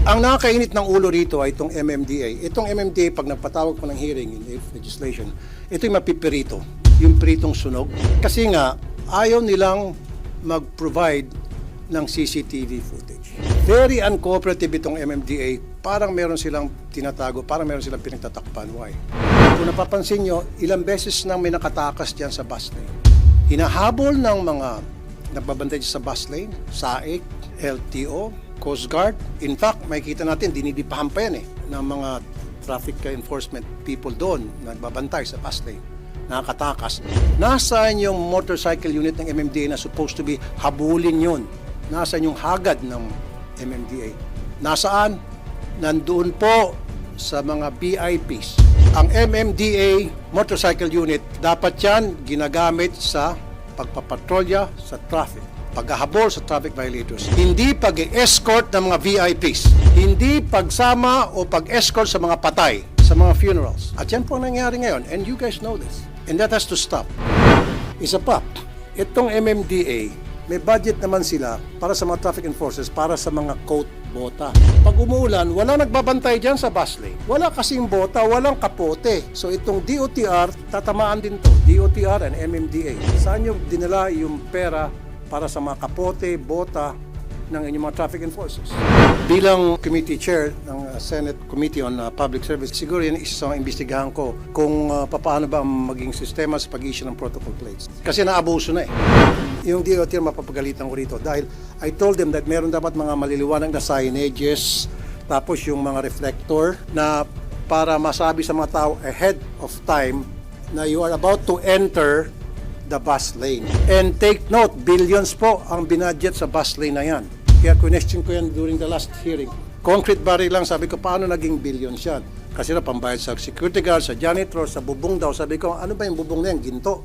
Ang nakakainit ng ulo rito ay itong MMDA. Itong MMDA, pag nagpatawag pa ng hearing in legislation, ito'y mapipirito, yung piritong sunog. Kasi nga, ayaw nilang mag-provide ng CCTV footage. Very uncooperative itong MMDA. Parang meron silang tinatago, parang meron silang pinagtatakpan. Why? Kung napapansin nyo, ilang beses nang may nakatakas dyan sa bus lane. Hinahabol ng mga nagbabantay sa bus lane, SAIC, LTO, Coast Guard. In fact, makikita natin, dinidipahan pa yan ng mga traffic enforcement people doon, nagbabantay sa bus lane, nakatakas. Nasaan yung motorcycle unit ng MMDA na supposed to be habulin yun? Nasaan yung hagad ng MMDA? Nasaan? Nandoon po sa mga VIPs. Ang MMDA motorcycle unit, dapat yan ginagamit sa pagpapatrolya sa traffic, paghahabol sa traffic violators, hindi pag-escort ng mga VIPs, hindi pagsama o pag-escort sa mga patay, sa mga funerals. At yan po ang nangyari ngayon, and you guys know this. And that has to stop. Isa pa, itong MMDA, may budget naman sila para sa mga traffic enforcers, para sa mga coat bota. Pag umuulan, wala nagbabantay dyan sa bus lane. Wala kasing bota, walang kapote. So itong DOTR, tatamaan din to. DOTR and MMDA. Saan yung dinala yung pera para sa mga kapote, bota ng inyong mga traffic enforcers? Bilang committee chair ng Senate Committee on Public Service, siguro yan isa sa imbestigahan ko kung paano ba maging sistema sa pag-issue ng protocol plates. Kasi naabuso na Yung DOTR mapapagalitan ko rito dahil I told them that meron dapat mga maliliwanag na signages, tapos yung mga reflector na para masabi sa mga tao ahead of time na you are about to enter the bus lane. And take note, billions po ang binudget sa bus lane na yan. Kaya question ko yan during the last hearing. Concrete barrier lang, sabi ko, paano naging billions yan? Kasi na pambayad sa security guard, sa janitor, sa bubong daw. Sabi ko, ano ba yung bubong na yan? Ginto.